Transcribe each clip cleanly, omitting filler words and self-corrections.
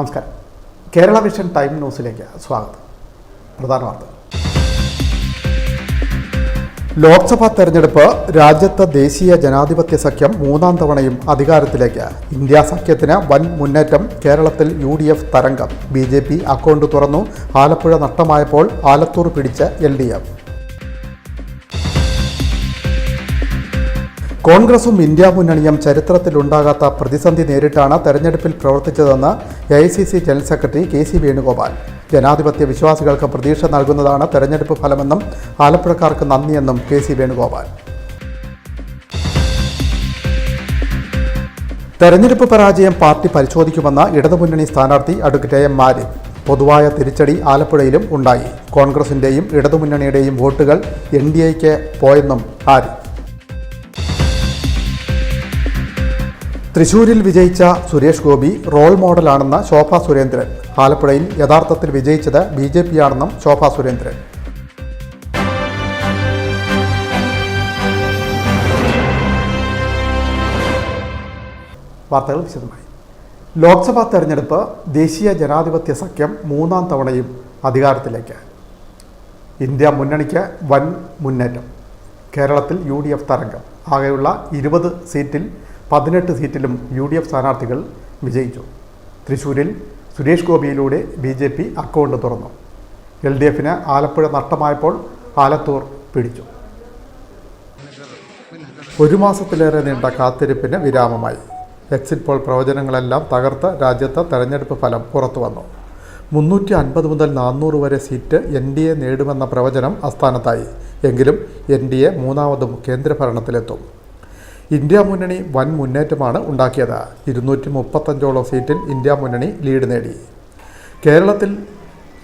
നമസ്കാരം. Kerala vision time ന്യൂസിലേക്ക് സ്വാഗതം. പ്രധാന വാർത്തകൾ. ലോക്സഭാ തെരഞ്ഞെടുപ്പ്. രാജ്യത്ത് ദേശീയ ജനാധിപത്യ സഖ്യം മൂന്നാം തവണയും അധികാരത്തിലേക്ക്. ഇന്ത്യ സഖ്യത്തിന് വൻ മുന്നേറ്റം. കേരളത്തിൽ UDF തരംഗം. BJP അക്കൗണ്ട് തുറന്നു. ആലപ്പുഴ നഷ്ടമായപ്പോൾ ആലത്തൂർ പിടിച്ച് LDF. കോൺഗ്രസും ഇന്ത്യ മുന്നണിയും ചരിത്രത്തിലുണ്ടാകാത്ത പ്രതിസന്ധി നേരിട്ടാണ് തെരഞ്ഞെടുപ്പിൽ പ്രവർത്തിച്ചതെന്ന് AICC general secretary KC Venugopal. ജനാധിപത്യ വിശ്വാസികൾക്ക് പ്രതീക്ഷ നൽകുന്നതാണ് തെരഞ്ഞെടുപ്പ് ഫലമെന്നും ആലപ്പുഴക്കാർക്ക് നന്ദിയെന്നും KC വേണുഗോപാൽ. തെരഞ്ഞെടുപ്പ് പരാജയം പാർട്ടി പരിശോധിക്കുമെന്ന ഇടതുമുന്നണി സ്ഥാനാർത്ഥി അഡ്വക്കേറ്റ് AM ആരിഫ്. പൊതുവായ തിരിച്ചടി ആലപ്പുഴയിലും ഉണ്ടായി. കോൺഗ്രസിൻ്റെയും ഇടതുമുന്നണിയുടെയും വോട്ടുകൾ NDAയ്ക്ക് പോയെന്നും ആരിഫ്. തൃശൂരിൽ വിജയിച്ച സുരേഷ് ഗോപി റോൾ മോഡലാണെന്ന് ശോഭാ സുരേന്ദ്രൻ. ആലപ്പുഴയിൽ യഥാർത്ഥത്തിൽ വിജയിച്ചത് BJP ആണെന്നും ശോഭാ സുരേന്ദ്രൻ. വാർത്തകൾ വിശദമായി. ലോക്സഭാ തെരഞ്ഞെടുപ്പ്. ദേശീയ ജനാധിപത്യ സഖ്യം മൂന്നാം തവണയും അധികാരത്തിലേക്ക്. ഇന്ത്യ മുന്നണിക്ക് വൻ മുന്നേറ്റം. കേരളത്തിൽ UDF തരംഗം. ആകെയുള്ള 20 സീറ്റിൽ 18 സീറ്റിലും UDF സ്ഥാനാർത്ഥികൾ വിജയിച്ചു. തൃശൂരിൽ സുരേഷ് ഗോപിയിലൂടെ BJP അക്കൗണ്ട് തുറന്നു. LDFന് ആലപ്പുഴ നഷ്ടമായപ്പോൾ ആലത്തൂർ പിടിച്ചു. ഒരു മാസത്തിലേറെ നീണ്ട കാത്തിരിപ്പിന് വിരാമമായി. എക്സിറ്റ് പോൾ പ്രവചനങ്ങളെല്ലാം തകർത്ത് രാജ്യത്ത് തെരഞ്ഞെടുപ്പ് ഫലം പുറത്തു വന്നു. 350 മുതൽ 400 വരെ സീറ്റ് NDA നേടുമെന്ന പ്രവചനം അസ്ഥാനത്തായി. എങ്കിലും NDA മൂന്നാമതും കേന്ദ്രഭരണത്തിലെത്തും. ഇന്ത്യ മുന്നണി വൻ മുന്നേറ്റമാണ് ഉണ്ടാക്കിയത്. 235ഓളം സീറ്റിൽ ഇന്ത്യ മുന്നണി ലീഡ് നേടി. കേരളത്തിൽ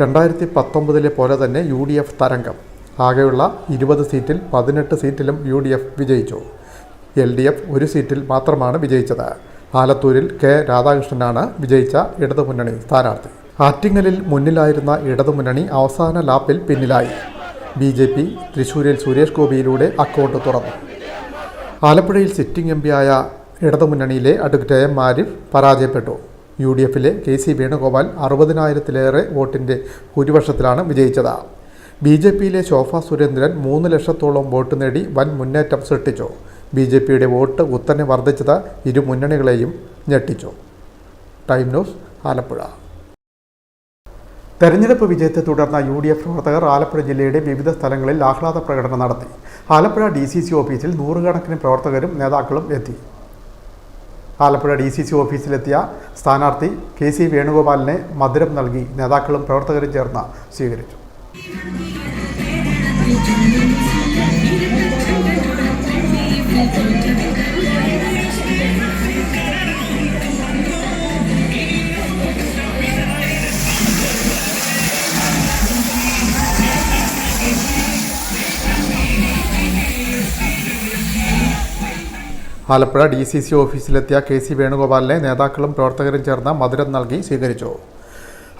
2019 പോലെ തന്നെ UDF തരംഗം. ആകെയുള്ള 20 സീറ്റിൽ 18 സീറ്റിലും UDF വിജയിച്ചു. LDF ഒരു സീറ്റിൽ മാത്രമാണ് വിജയിച്ചത്. ആലത്തൂരിൽ K രാധാകൃഷ്ണനാണ് വിജയിച്ച ഇടതുമുന്നണി സ്ഥാനാർത്ഥി. ആറ്റിങ്ങലിൽ മുന്നിലായിരുന്ന ഇടതുമുന്നണി അവസാന ലാപ്പിൽ പിന്നിലായി. BJP തൃശൂരിൽ സുരേഷ് ഗോപിയിലൂടെ അക്കൗണ്ട് തുറന്നു. ആലപ്പുഴയിൽ സിറ്റിംഗ് MP ആയ ഇടതുമുന്നണിയിലെ അഡ്വക്കേറ്റ് AM ആരിഫ് പരാജയപ്പെട്ടു. UDFിലെ KC വേണുഗോപാൽ 60,000-ലേറെ വോട്ടിൻ്റെ ഭൂരിപക്ഷത്തിലാണ് വിജയിച്ചത്. BJPയിലെ ശോഭാ സുരേന്ദ്രൻ 3 ലക്ഷത്തോളം വോട്ട് നേടി വൻ മുന്നേറ്റം സൃഷ്ടിച്ചു. BJPയുടെ വോട്ട് കുത്തനെ വർദ്ധിച്ചത് ഇരു മുന്നണികളെയും ഞെട്ടിച്ചു. Time news, Alappuzha. തെരഞ്ഞെടുപ്പ് വിജയത്തെ തുടർന്ന് UDF പ്രവർത്തകർ ആലപ്പുഴ ജില്ലയുടെ വിവിധ സ്ഥലങ്ങളിൽ ആഹ്ലാദ പ്രകടനം നടത്തി. ആലപ്പുഴ DCC ഓഫീസിൽ നൂറുകണക്കിന് പ്രവർത്തകരും നേതാക്കളും എത്തി. ആലപ്പുഴ DCC ഓഫീസിലെത്തിയ സ്ഥാനാർത്ഥി KC വേണുഗോപാലിനെ മധുരം നൽകി നേതാക്കളും പ്രവർത്തകരും ചേർന്ന് സ്വീകരിച്ചു. ആലപ്പുഴ DCC ഓഫീസിലെത്തിയ KC വേണുഗോപാലിനെ നേതാക്കളും പ്രവർത്തകരും ചേർന്ന് മധുരം നൽകി സ്വീകരിച്ചു.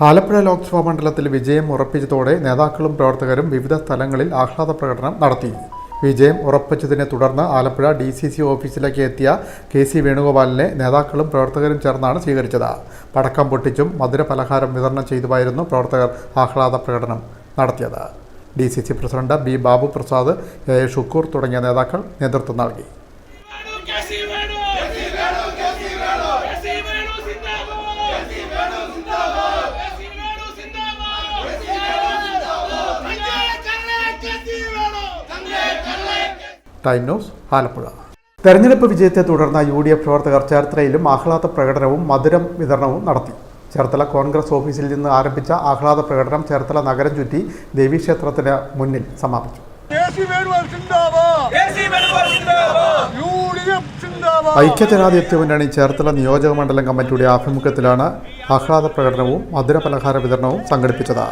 ആലപ്പുഴ ലോക്സഭാ മണ്ഡലത്തിൽ വിജയം ഉറപ്പിച്ചതോടെ നേതാക്കളും പ്രവർത്തകരും വിവിധ സ്ഥലങ്ങളിൽ ആഹ്ലാദ പ്രകടനം നടത്തി. വിജയം ഉറപ്പിച്ചതിനെ തുടർന്ന് ആലപ്പുഴ DCC ഓഫീസിലേക്ക് എത്തിയ KC വേണുഗോപാലിനെ നേതാക്കളും പ്രവർത്തകരും ചേർന്നാണ് സ്വീകരിച്ചത്. പടക്കം പൊട്ടിച്ചും മധുര പലഹാരം വിതരണം ചെയ്തുമായിരുന്നു പ്രവർത്തകർ ആഹ്ലാദ പ്രകടനം നടത്തിയത്. DCC president B Babu Prasad, A Shukkur തുടങ്ങിയ നേതാക്കൾ നേതൃത്വം നൽകി. Time news, Alappuzha. തെരഞ്ഞെടുപ്പ് വിജയത്തെ തുടർന്ന് UDF പ്രവർത്തകർ ചേർത്തലയിലും ആഹ്ലാദ പ്രകടനവും മധുരം വിതരണവും നടത്തി. ചേർത്തല കോൺഗ്രസ് ഓഫീസിൽ നിന്ന് ആരംഭിച്ച ആഹ്ലാദ പ്രകടനം ചേർത്തല നഗരം ചുറ്റി ദേവീക്ഷേത്രത്തിന് മുന്നിൽ സമാപിച്ചു. ഐക്യജനാധിപത്യ മുന്നണി ചേർത്തല നിയോജക മണ്ഡലം കമ്മിറ്റിയുടെ ആഭിമുഖ്യത്തിലാണ് ആഹ്ലാദ പ്രകടനവും മധുര പലഹാര വിതരണവും സംഘടിപ്പിച്ചത്.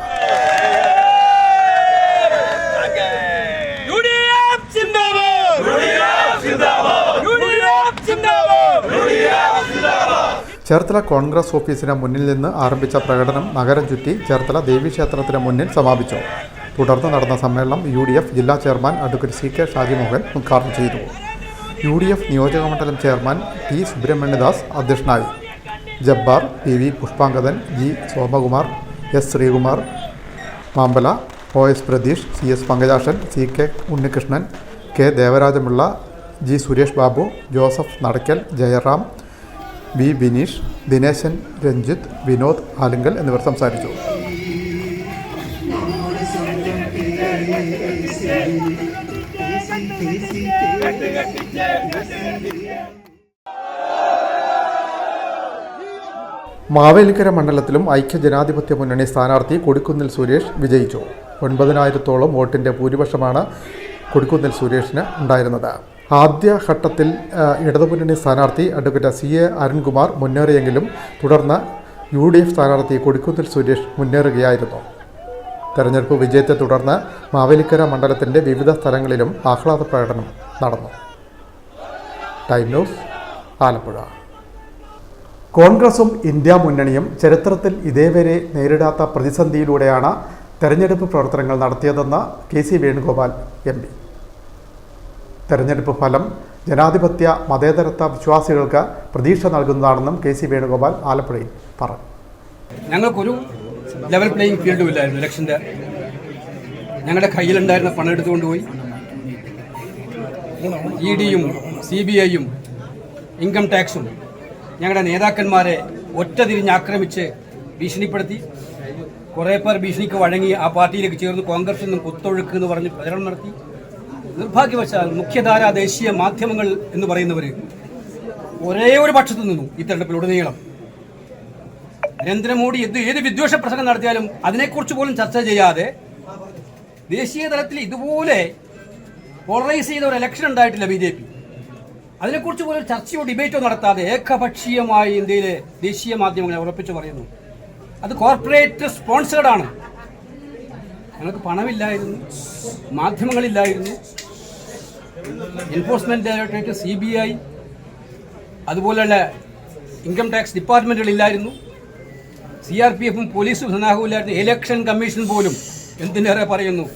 ചേർത്തല കോൺഗ്രസ് ഓഫീസിന് മുന്നിൽ നിന്ന് ആരംഭിച്ച പ്രകടനം നഗരം ചുറ്റി ചേർത്തല ദേവീക്ഷേത്രത്തിന് മുന്നിൽ സമാപിച്ചു. തുടർന്ന് നടന്ന സമ്മേളനം UDF ജില്ലാ ചെയർമാൻ അഡ്വക്കേറ്റ് CK ഷാജിമോഹൻ ഉദ്ഘാടനം ചെയ്തു. UDF നിയോജകമണ്ഡലം ചെയർമാൻ T സുബ്രഹ്മണ്യദാസ് അധ്യക്ഷനായി. Jabbar, PV Pushpangadan, G Somakumar, S Sreekumar Mampala, OS Pratheesh, CS Pankajakshan, CK Unnikrishnan, K Devarajapillai, G Suresh Babu, Joseph Nadakkal, Jayaram, B Bineesh, Dineshan, Ranjith, Vinod Alinkal എന്നിവർ സംസാരിച്ചു. മാവേലിക്കര മണ്ഡലത്തിലും ഐക്യജനാധിപത്യ മുന്നണി സ്ഥാനാർത്ഥി കൊടിക്കുന്നിൽ സുരേഷ് വിജയിച്ചു. 9,000-ഓളം വോട്ടിൻ്റെ ഭൂരിപക്ഷമാണ് കൊടിക്കുന്നിൽ സുരേഷിന് ഉണ്ടായിരുന്നത്. ആദ്യഘട്ടത്തിൽ ഇടതുമുന്നണി സ്ഥാനാർത്ഥി അഡ്വക്കേറ്റ് CA അരുൺകുമാർ മുന്നേറിയെങ്കിലും തുടർന്ന് UDF സ്ഥാനാർത്ഥി കൊടിക്കുന്നിൽ സുരേഷ് മുന്നേറുകയായിരുന്നു. തെരഞ്ഞെടുപ്പ് വിജയത്തെ തുടർന്ന് മാവേലിക്കര മണ്ഡലത്തിൻ്റെ വിവിധ സ്ഥലങ്ങളിലും ആഹ്ലാദ പ്രകടനം നടന്നു. Time news, Alappuzha. കോൺഗ്രസും ഇന്ത്യ മുന്നണിയും ചരിത്രത്തിൽ ഇതേവരെ നേരിടാത്ത പ്രതിസന്ധിയിലൂടെയാണ് തെരഞ്ഞെടുപ്പ് പ്രവർത്തനങ്ങൾ നടത്തിയതെന്ന് KC വേണുഗോപാൽ MP. തെരഞ്ഞെടുപ്പ് ഫലം ജനാധിപത്യ മതേതരത്വ വിശ്വാസികൾക്ക് പ്രതീക്ഷ നൽകുന്നതാണെന്നും KC വേണുഗോപാൽ ആലപ്പുഴയിൽ പറഞ്ഞു. ഞങ്ങൾക്കൊരു ലെവൽ പ്ലേയിങ് ഫീൽഡും ഇല്ലായിരുന്നു. ഇലക്ഷൻ്റെ ഞങ്ങളുടെ കയ്യിലുണ്ടായിരുന്ന പണം എടുത്തുകൊണ്ടുപോയി EDയും CBIയും ഇൻകം ടാക്സും ഞങ്ങളുടെ നേതാക്കന്മാരെ ഒറ്റ തിരിഞ്ഞാക്രമിച്ച് ഭീഷണിപ്പെടുത്തി. കുറേ പേർ ഭീഷണിക്ക് വഴങ്ങി ആ പാർട്ടിയിലേക്ക് ചേർന്ന് കോൺഗ്രസിൽ നിന്നും കുത്തൊഴുക്ക് എന്ന് പറഞ്ഞ് പ്രചരണം നടത്തി. നിർഭാഗ്യവശാൽ മുഖ്യധാരാ ദേശീയ മാധ്യമങ്ങൾ എന്ന് പറയുന്നവർ ഒരേ ഒരു പക്ഷത്തു നിന്നു ഈ തെരഞ്ഞെടുപ്പിലുടനീളം. നരേന്ദ്രമോദി ഏത് വിദ്വേഷ പ്രസംഗം നടത്തിയാലും അതിനെക്കുറിച്ച് പോലും ചർച്ച ചെയ്യാതെ ദേശീയ തലത്തിൽ ഇതുപോലെ പോളറൈസ് ചെയ്ത ഒരു ഇലക്ഷൻ ഉണ്ടായിട്ടില്ല BJP. അതിനെക്കുറിച്ച് പോലും ചർച്ചയോ ഡിബേറ്റോ നടത്താതെ ഏകപക്ഷീയമായി ഇന്ത്യയിലെ ദേശീയ മാധ്യമങ്ങളെ ഉറപ്പിച്ചു പറയുന്നു. അത് കോർപ്പറേറ്റ് സ്പോൺസേർഡ് ആണ്. ഞങ്ങൾക്ക് പണമില്ലായിരുന്നു, മാധ്യമങ്ങളില്ലായിരുന്നു, എൻഫോഴ്സ്മെന്റ് ഡയറക്ടറേറ്റ്, CBI അതുപോലെയുള്ള ഇൻകം ടാക്സ് ഡിപ്പാർട്ട്മെന്റുകളില്ലായിരുന്നു, CRPFും പോലീസും സന്നാഹവും ഇല്ലായിരുന്നു. ഇലക്ഷൻ കമ്മീഷൻ പോലും എന്തിനേറെ പറയുന്നു,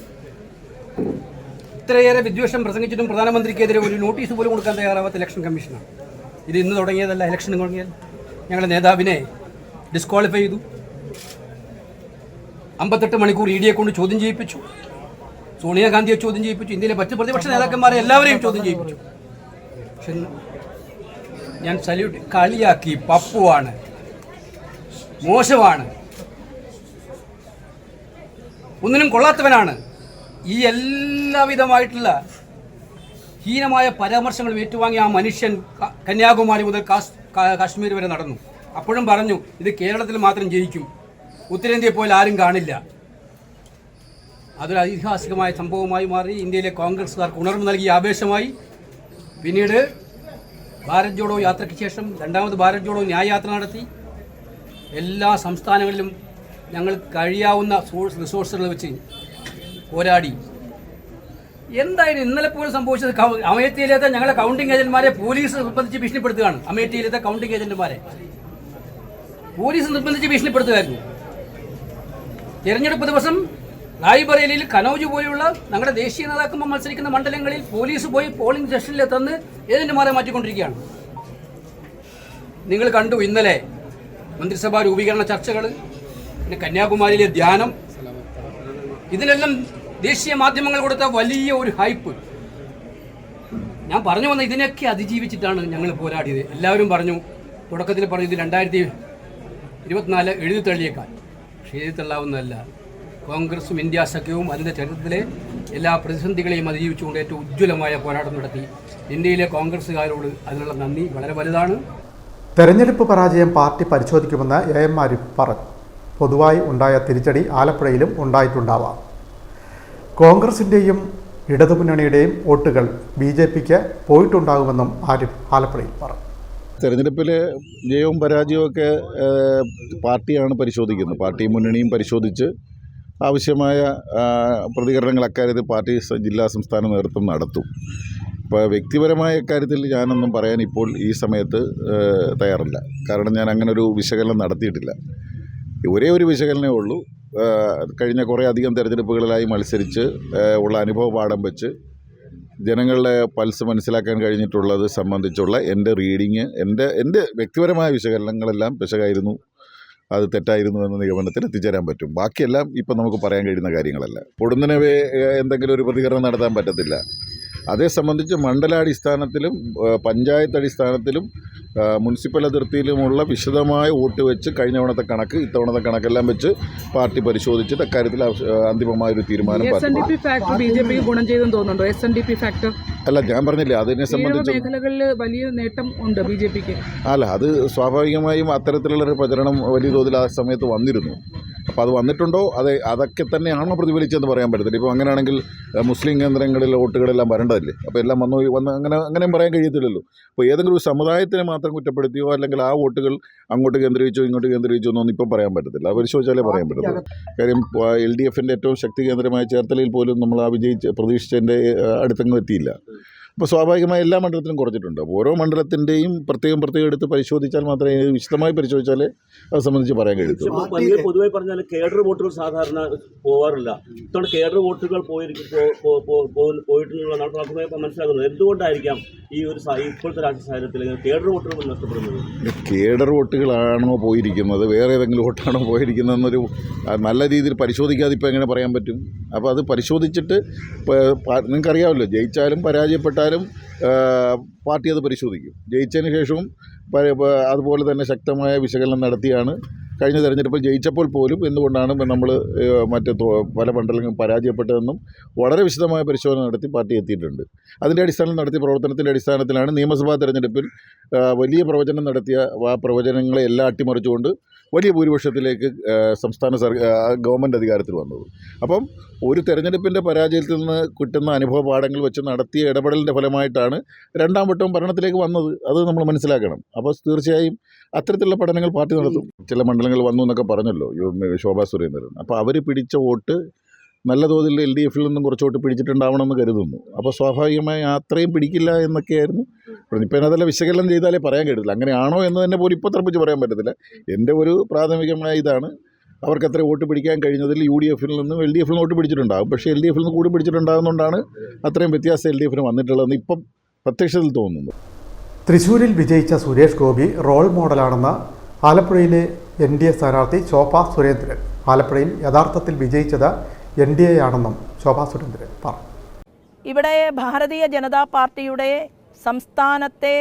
ഇത്രയേറെ വിദ്വേഷം പ്രസംഗിച്ചിട്ടും പ്രധാനമന്ത്രിക്കെതിരെ ഒരു നോട്ടീസ് പോലും കൊടുക്കാൻ തയ്യാറാവാത്ത ഇലക്ഷൻ കമ്മീഷനാണ്. ഇത് ഇന്ന് തുടങ്ങിയതല്ല, ഇലക്ഷൻ തുടങ്ങിയത്. ഞങ്ങളുടെ നേതാവിനെ ഡിസ്ക്വാളിഫൈ ചെയ്തു. 58 മണിക്കൂർ EDയെ കൊണ്ട് ചോദ്യം ചെയ്യിപ്പിച്ചു. സോണിയാഗാന്ധിയെ ചോദ്യം ചെയ്യിപ്പിച്ചു. ഇന്ത്യയിലെ മറ്റ് പ്രതിപക്ഷ നേതാക്കന്മാരെ എല്ലാവരെയും ചോദ്യം ചെയ്യിപ്പിച്ചു. പക്ഷെ ഞാൻ സല്യൂട്ട് കളിയാക്കി, പപ്പുവാണ്, മോശമാണ്, ഒന്നിനും കൊള്ളാത്തവനാണ്, ഈ എല്ലാവിധമായിട്ടുള്ള ഹീനമായ പരാമർശങ്ങൾ ഏറ്റുവാങ്ങി ആ മനുഷ്യൻ കന്യാകുമാരി മുതൽ കാശ്മീർ വരെ നടന്നു. അപ്പോഴും പറഞ്ഞു ഇത് കേരളത്തിൽ മാത്രം ജയിക്കും, ഉത്തരേന്ത്യയെ പോലെ ആരും കാണില്ല. അതൊരു ഐതിഹാസികമായ സംഭവമായി മാറി. ഇന്ത്യയിലെ കോൺഗ്രസ്സുകാർക്ക് ഉണർവ് നൽകിയ ആവേശമായി. പിന്നീട് ഭാരത് ജോഡോ യാത്രയ്ക്ക് ശേഷം രണ്ടാമത് ഭാരത് ജോഡോ ന്യായയാത്ര നടത്തി. എല്ലാ സംസ്ഥാനങ്ങളിലും ഞങ്ങൾ കഴിയാവുന്ന റിസോഴ്സുകൾ വെച്ച് പോരാടി. എന്തായാലും ഇന്നലെ പോലും സംഭവിച്ചത് അമേഠിയിലത്തെ ഞങ്ങളെ കൗണ്ടിംഗ് ഏജന്റുമാരെ പോലീസ് നിർബന്ധിച്ച് ഭീഷണിപ്പെടുത്തുകയാണ്. അമേഠിയിലത്തെ കൗണ്ടിംഗ് ഏജന്റുമാരെ പോലീസ് നിർബന്ധിച്ച് ഭീഷണിപ്പെടുത്തുകയായിരുന്നു. തെരഞ്ഞെടുപ്പ് ദിവസം റായ്ബറേലിയിൽ കനൌജ് പോലെയുള്ള ഞങ്ങളുടെ ദേശീയ നേതാക്കന്മാർ മത്സരിക്കുന്ന മണ്ഡലങ്ങളിൽ പോലീസ് പോയി പോളിംഗ് സ്റ്റേഷനിൽ തന്ന് ഏജന്റുമാരെ മാറ്റിക്കൊണ്ടിരിക്കുകയാണ്. നിങ്ങൾ കണ്ടു ഇന്നലെ മന്ത്രിസഭാ രൂപീകരണ ചർച്ചകൾ, പിന്നെ കന്യാകുമാരിയിലെ ധ്യാനം, ഇതിനെല്ലാം ദേശീയ മാധ്യമങ്ങൾ കൊടുത്ത വലിയ ഒരു ഹൈപ്പ്. ഞാൻ പറഞ്ഞു വന്ന ഇതിനൊക്കെ അതിജീവിച്ചിട്ടാണ് ഞങ്ങൾ പോരാടിയത്. എല്ലാവരും പറഞ്ഞു, തുടക്കത്തിൽ പറഞ്ഞു ഇത് 2024 എഴുതി തള്ളിയേക്കാൻ. പക്ഷേ എഴുതി തള്ളാവുന്നതല്ല. കോൺഗ്രസും ഇന്ത്യ സഖ്യവും അതിൻ്റെ ചരിത്രത്തിലെ എല്ലാ പ്രതിസന്ധികളെയും അതിജീവിച്ചുകൊണ്ട് ഏറ്റവും ഉജ്ജ്വലമായ പോരാട്ടം നടത്തി. ഇന്ത്യയിലെ കോൺഗ്രസ്സുകാരോട് അതിനുള്ള നന്ദി വളരെ വലുതാണ്. തെരഞ്ഞെടുപ്പ് പരാജയം പാർട്ടി പരിശോധിക്കുമെന്ന് AM ആരിഫ് പറഞ്ഞു. പൊതുവായി ഉണ്ടായ തിരിച്ചടി ആലപ്പുഴയിലും ഉണ്ടായിട്ടുണ്ടാവാം. കോൺഗ്രസിൻ്റെയും ഇടതുമുന്നണിയുടെയും വോട്ടുകൾ BJPക്ക് പോയിട്ടുണ്ടാകുമെന്നും ആരിഫ് ആലപ്പുഴയിൽ പറഞ്ഞു. തെരഞ്ഞെടുപ്പിൽ ജയവും പരാജയവും ഒക്കെ പാർട്ടിയാണ് പരിശോധിക്കുന്നത്. പാർട്ടിയും മുന്നണിയും പരിശോധിച്ച് ആവശ്യമായ പ്രതികരണങ്ങൾ അക്കാര്യത്തിൽ പാർട്ടി ജില്ലാ സംസ്ഥാന നേതൃത്വം നടത്തും. ഇപ്പോൾ വ്യക്തിപരമായ കാര്യത്തിൽ ഞാനൊന്നും പറയാൻ ഇപ്പോൾ ഈ സമയത്ത് തയ്യാറല്ല. കാരണം ഞാൻ അങ്ങനെ ഒരു വിശകലനം നടത്തിയിട്ടില്ല. ഒരേ ഒരു വിശകലനമേ ഉള്ളൂ. കഴിഞ്ഞ കുറേ അധികം തെരഞ്ഞെടുപ്പുകളിലായി മത്സരിച്ച് ഉള്ള അനുഭവ പാഠം വെച്ച് ജനങ്ങളുടെ പൾസ് മനസ്സിലാക്കാൻ കഴിഞ്ഞിട്ടുള്ളത് സംബന്ധിച്ചുള്ള എൻ്റെ റീഡിങ്, എൻ്റെ വ്യക്തിപരമായ വിശകലനങ്ങളെല്ലാം പിശകായിരുന്നു, അത് തെറ്റായിരുന്നു എന്ന നിഗമനത്തിൽ എത്തിച്ചേരാൻ പറ്റും. ബാക്കിയെല്ലാം ഇപ്പം നമുക്ക് പറയാൻ കഴിയുന്ന കാര്യങ്ങളല്ല. പൊടുന്നനെ എന്തെങ്കിലും ഒരു പ്രതികരണം നടത്താൻ പറ്റത്തില്ല. അതേ സംബന്ധിച്ച് മണ്ഡലാടിസ്ഥാനത്തിലും പഞ്ചായത്ത് അടിസ്ഥാനത്തിലും മുനിസിപ്പൽ അതിർത്തിയിലുമുള്ള വിശദമായ വോട്ട് വെച്ച് കഴിഞ്ഞ തവണത്തെ കണക്ക് ഇത്തവണത്തെ കണക്കെല്ലാം വെച്ച് പാർട്ടി പരിശോധിച്ചിട്ട് അക്കാര്യത്തിൽ അന്തിമമായൊരു തീരുമാനം ഗുണം ചെയ്തെന്ന് തോന്നുന്നുണ്ടോ? SNDP ഫാക്ടർ അല്ല, ഞാൻ പറഞ്ഞില്ലേ, അതിനെ സംബന്ധിച്ച് മേഖലകളിൽ വലിയ നേട്ടം ഉണ്ട് BJPക്ക്. അല്ല, അത് സ്വാഭാവികമായും അത്തരത്തിലുള്ളൊരു പ്രചരണം വലിയ തോതിൽ ആ സമയത്ത് വന്നിരുന്നു. അപ്പോൾ അത് വന്നിട്ടുണ്ടോ, അതൊക്കെ തന്നെയാണോ പ്രതിഫലിച്ചതെന്ന് പറയാൻ പറ്റത്തില്ല. ഇപ്പോൾ അങ്ങനെയാണെങ്കിൽ മുസ്ലിം കേന്ദ്രങ്ങളിലെ വോട്ടുകളെല്ലാം വരേണ്ടതല്ലേ? അപ്പോൾ എല്ലാം വന്ന് അങ്ങനെയും പറയാൻ കഴിയത്തില്ലല്ലോ. അപ്പോൾ ഏതെങ്കിലും ഒരു സമുദായത്തിനെ മാത്രം കുറ്റപ്പെടുത്തിയോ അല്ലെങ്കിൽ ആ വോട്ടുകൾ അങ്ങോട്ട് കേന്ദ്രീകരിച്ചോ ഇങ്ങോട്ട് കേന്ദ്രീകരിച്ചോ എന്നൊന്നും ഇപ്പം പറയാൻ പറ്റത്തില്ല. അത് പരിശോധിച്ചാലേ പറയാൻ പറ്റത്തുള്ളൂ. കാര്യം LDFൻ്റെ ഏറ്റവും ശക്തി കേന്ദ്രമായ ചേർത്തലയിൽ പോലും നമ്മൾ ആ പ്രതീക്ഷിച്ചതിൻ്റെ അടുത്തെങ്ങും എത്തിയില്ല. അപ്പോൾ സ്വാഭാവികമായി എല്ലാ മണ്ഡലത്തിലും കുറച്ചിട്ടുണ്ട്. അപ്പോൾ ഓരോ മണ്ഡലത്തിൻ്റെയും പ്രത്യേകം എടുത്ത് പരിശോധിച്ചാൽ മാത്രമേ, വിശദമായി പരിശോധിച്ചാലേ അത് സംബന്ധിച്ച് പറയാൻ കഴിയത്തുള്ളൂ. പൊതുവായി പറഞ്ഞാൽ കേഡർ വോട്ടുകൾ സാധാരണ പോകാറില്ല. ഇത്തവണ കേഡർ വോട്ടുകൾ പോയിട്ടുള്ള മനസ്സിലാക്കുന്നത് എന്തുകൊണ്ടായിരിക്കാം ഈ ഒരു ഇപ്പോഴത്തെ രാഷ്ട്രീയ സാഹചര്യത്തിൽ കേഡർ വോട്ടുകൾ നഷ്ടപ്പെടുന്നത്? കേഡർ വോട്ടുകളാണോ പോയിരിക്കുന്നത്, വേറെ ഏതെങ്കിലും വോട്ടാണോ പോയിരിക്കുന്നതെന്നൊരു നല്ല രീതിയിൽ പരിശോധിക്കാതെ ഇപ്പോൾ എങ്ങനെ പറയാൻ പറ്റും? അപ്പോൾ അത് പരിശോധിച്ചിട്ട് നിങ്ങൾക്കറിയാമല്ലോ, ജയിച്ചാലും പരാജയപ്പെട്ടാലും പാർട്ടി അത് പരിശോധിക്കും. ജയിച്ചതിന് ശേഷവും അതുപോലെ തന്നെ ശക്തമായ വിശകലനം നടത്തിയാണ് കഴിഞ്ഞ തെരഞ്ഞെടുപ്പിൽ ജയിച്ചപ്പോൾ പോലും എന്തുകൊണ്ടാണ് നമ്മൾ പല മണ്ഡലങ്ങളും പരാജയപ്പെട്ടതെന്നും വളരെ വിശദമായ പരിശോധന നടത്തി പാർട്ടി എത്തിയിട്ടുണ്ട്. അതിൻ്റെ അടിസ്ഥാനത്തിൽ നടത്തിയ പ്രവർത്തനത്തിൻ്റെ അടിസ്ഥാനത്തിലാണ് നിയമസഭാ തെരഞ്ഞെടുപ്പിൽ വലിയ പ്രവചനം നടത്തിയ ആ പ്രവചനങ്ങളെ എല്ലാം അട്ടിമറിച്ചുകൊണ്ട് വലിയ ഭൂരിപക്ഷത്തിലേക്ക് സംസ്ഥാന ഗവൺമെൻറ് അധികാരത്തിൽ വന്നത്. അപ്പം ഒരു തെരഞ്ഞെടുപ്പിൻ്റെ പരാജയത്തിൽ നിന്ന് കിട്ടുന്ന അനുഭവ പാഠങ്ങൾ വെച്ച് നടത്തിയ ഇടപെടലിൻ്റെ ഫലമായിട്ടാണ് രണ്ടാം വട്ടവും ഭരണത്തിലേക്ക് വന്നത്. അത് നമ്മൾ മനസ്സിലാക്കണം. അപ്പോൾ തീർച്ചയായും അത്തരത്തിലുള്ള പഠനങ്ങൾ പാർട്ടി നടത്തും. ചില മണ്ഡലങ്ങൾ വന്നു എന്നൊക്കെ പറഞ്ഞല്ലോ ശോഭാ സുരേന്ദ്രൻ. അപ്പോൾ അവർ പിടിച്ച വോട്ട് നല്ല തോതിൽ LDFിൽ നിന്നും കുറച്ച് വോട്ട് പിടിച്ചിട്ടുണ്ടാവണമെന്ന് കരുതുന്നു. അപ്പോൾ സ്വാഭാവികമായി അത്രയും പിടിക്കില്ല എന്നൊക്കെയായിരുന്നു. ഇപ്പം അതല്ല വിശകലനം ചെയ്താലേ പറയാൻ കഴിയത്തില്ല. അങ്ങനെയാണോ എന്ന് തന്നെ പോലും ഇപ്പോൾ തറപ്പിച്ച് പറയാൻ പറ്റത്തില്ല. എൻ്റെ ഒരു പ്രാഥമികമായ ഇതാണ്, അവർക്ക് അത്ര വോട്ട് പിടിക്കാൻ കഴിഞ്ഞതിൽ UDFിൽ നിന്നും LDFിൽ നിന്ന് വോട്ട് പിടിച്ചിട്ടുണ്ടാകും. പക്ഷേ LDFിൽ നിന്ന് കൂടി പിടിച്ചിട്ടുണ്ടാകുന്നതുകൊണ്ടാണ് അത്രയും വ്യത്യാസം LDFിന് വന്നിട്ടുള്ളതെന്ന് ഇപ്പം പ്രത്യക്ഷത്തിൽ തോന്നുന്നു. തൃശ്ശൂരിൽ വിജയിച്ച സുരേഷ് ഗോപി റോൾ മോഡലാണെന്ന് ആലപ്പുഴയിലെ NDA സ്ഥാനാർത്ഥി ശോഭാ സുരേന്ദ്രൻ. ആലപ്പുഴയിൽ യഥാർത്ഥത്തിൽ വിജയിച്ചത് NDA ആണെന്നും ശോഭാ സുരേന്ദ്രൻ പറഞ്ഞു. ഇവിടെ ഭാരതീയ ജനതാ പാർട്ടിയുടെ സംസ്ഥാനത്തെ